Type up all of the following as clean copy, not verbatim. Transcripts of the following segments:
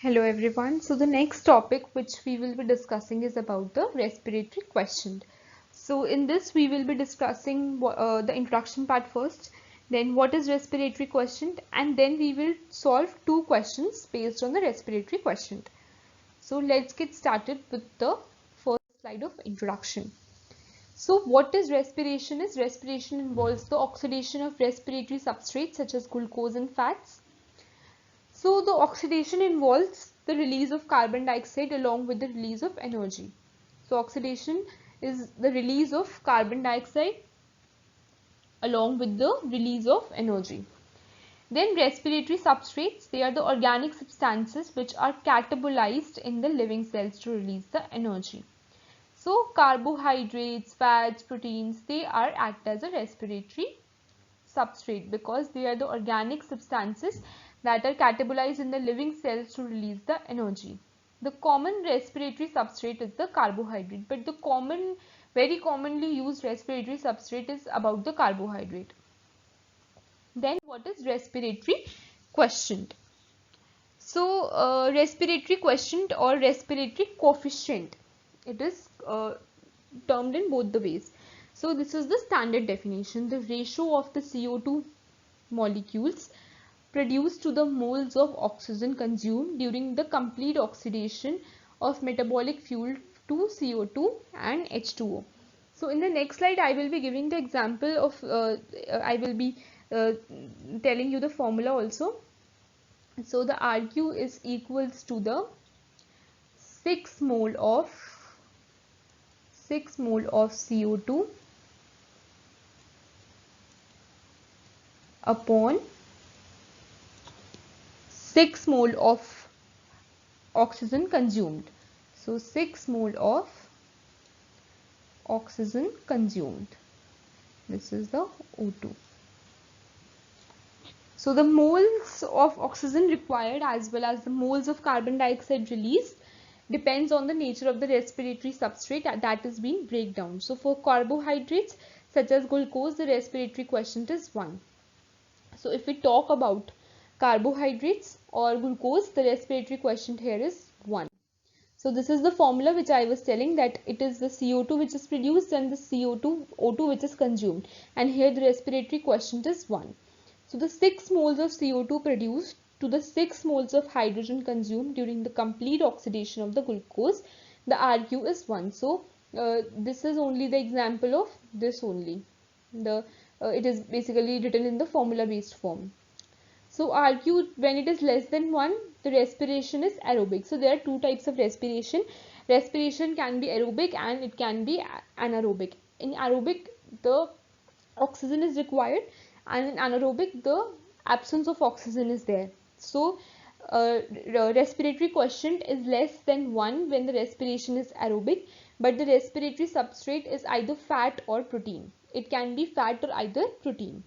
Hello everyone. So the next topic which we will be discussing is about the respiratory quotient. So in this we will be discussing the introduction part first, then what is respiratory quotient, and then we will solve two questions based on the respiratory quotient. So let's get started with the first slide of introduction. So what is respiration? Respiration involves the oxidation of respiratory substrates such as glucose and fats. So the oxidation involves the release of carbon dioxide along with the release of energy. So oxidation is the release of carbon dioxide along with the release of energy. Then respiratory substrates, they are the organic substances which are catabolized in the living cells to release the energy. So carbohydrates, fats, proteins, they are act as a respiratory substrate because they are the organic substances that are catabolized in the living cells to release the energy. The common respiratory substrate is the carbohydrate, but the very commonly used respiratory substrate is about the carbohydrate. Then what is respiratory quotient? So respiratory quotient or respiratory coefficient, it is termed in both the ways. So this is the standard definition, the ratio of the CO2 molecules produced to the moles of oxygen consumed during the complete oxidation of metabolic fuel to CO2 and H2O. So in the next slide I will be giving the example of I will be uh, telling you the formula also. So the RQ is equals to the 6 mole of 6 mole of CO2 upon 6 mole of oxygen consumed. So 6 mole of oxygen consumed. This is the O2. So the moles of oxygen required as well as the moles of carbon dioxide released depends on the nature of the respiratory substrate that is being break down. So for carbohydrates such as glucose, the respiratory quotient is 1. So if we talk about carbohydrates or glucose, the respiratory quotient here is 1. So this is the formula which I was telling, that it is the CO2 which is produced and the O2 which is consumed, and here the respiratory quotient is 1. So the 6 moles of CO2 produced to the 6 moles of hydrogen consumed during the complete oxidation of the glucose, the RQ is 1. So this is only the example of this only. It is basically written in the formula based form. So RQ, when it is less than 1, the respiration is aerobic. So there are two types of respiration. Respiration can be aerobic and it can be anaerobic. In aerobic, the oxygen is required, and in anaerobic, the absence of oxygen is there. So respiratory quotient is less than 1 when the respiration is aerobic, but the respiratory substrate is either fat or protein. It can be fat or either protein.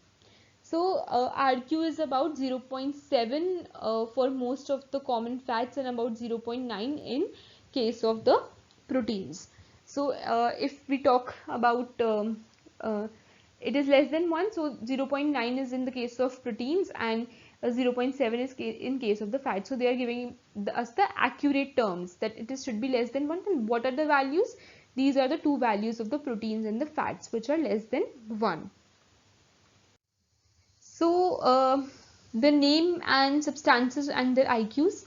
So RQ is about 0.7 for most of the common fats and about 0.9 in case of the proteins. So if we talk about it is less than 1, so 0.9 is in the case of proteins and 0.7 is in case of the fat. So they are giving us the accurate terms that should be less than 1. And what are the values? These are the two values of the proteins and the fats which are less than 1. So the name and substances and their RQs,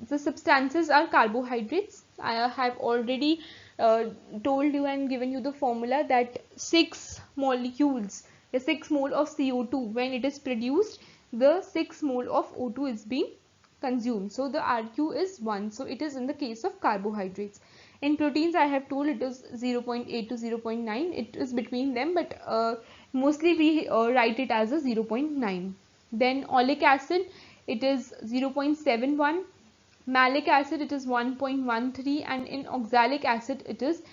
the substances are carbohydrates. I have already told you and given you the formula that 6 molecules, the 6 mole of CO2, when it is produced, the 6 mole of O2 is being consumed. So the RQ is 1. So it is in the case of carbohydrates. In proteins, I have told it is 0.8 to 0.9. It is between them, but mostly we write it as a 0.9. Then oleic acid, it is 0.71. Malic acid, it is 1.13, and in oxalic acid it is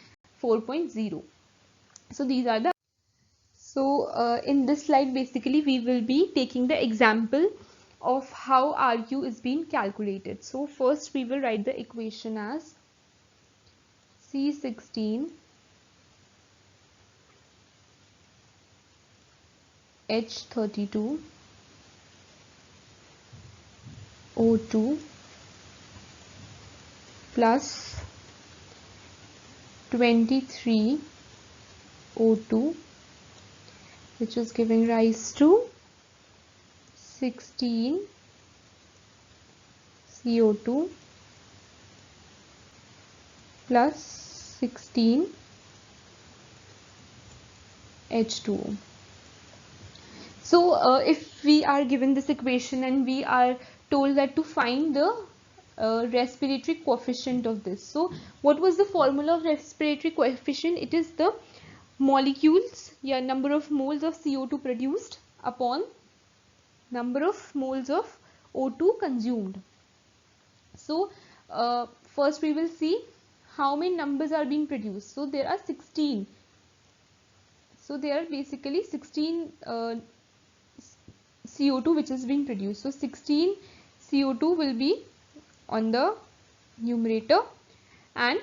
4.0. So these are the. So in this slide basically we will be taking the example of how RQ is being calculated. So first we will write the equation as C16 H32 O2 plus 23 O2, which is giving rise to 16 CO2 plus 16 H2O. So if we are given this equation and we are told that to find the respiratory coefficient of this. So what was the formula of respiratory coefficient? It is the molecules, number of moles of CO2 produced upon number of moles of O2 consumed. So first we will see how many numbers are being produced. So there are 16. So there are basically 16 CO2 which is being produced. So 16 CO2 will be on the numerator, and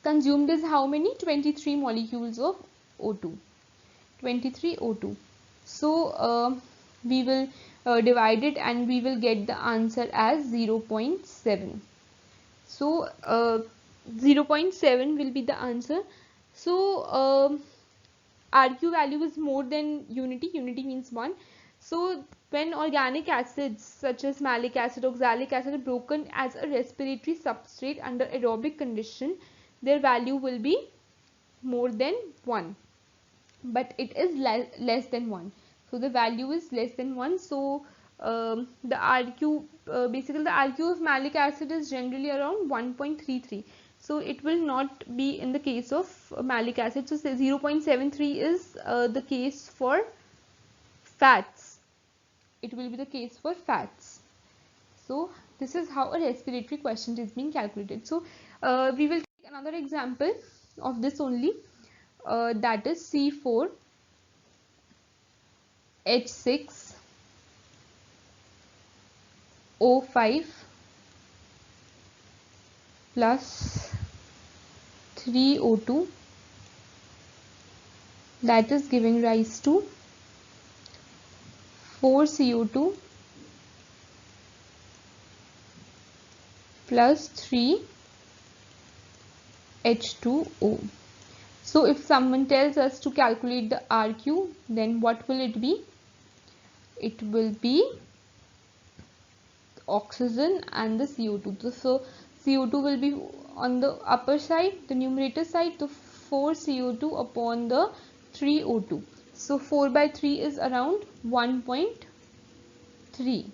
consumed is how many? 23 molecules of O2. 23 O2. So we will divide it and we will get the answer as 0.7. So 0.7 will be the answer. So RQ value is more than unity. Unity means 1. So when organic acids such as malic acid, oxalic acid are broken as a respiratory substrate under aerobic condition, their value will be more than 1, but it is less than 1. So the value is less than 1. So the RQ, basically the RQ of malic acid is generally around 1.33. So it will not be in the case of malic acid. So 0.73 is the case for fats. It will be the case for fats. So this is how a respiratory quotient is being calculated. So we will take another example of this only, that is C4H6 O5 plus 3 O2, that is giving rise to 4 CO2 plus 3 H2O. So if someone tells us to calculate the RQ, then what will it be? It will be oxygen and the CO2. So CO2 will be on the upper side, the numerator side, the 4 CO2 upon the 3 O2. So 4 by 3 is around 1.3.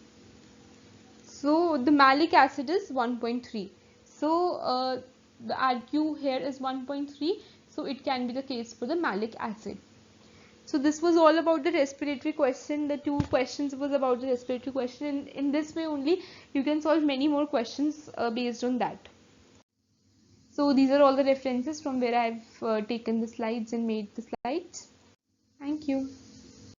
So the malic acid is 1.3. So the RQ here is 1.3. So it can be the case for the malic acid. So this was all about the respiratory question. The 2 questions was about the respiratory question. In this way only you can solve many more questions based on that. So these are all the references from where I've taken the slides and made the slides. Thank you.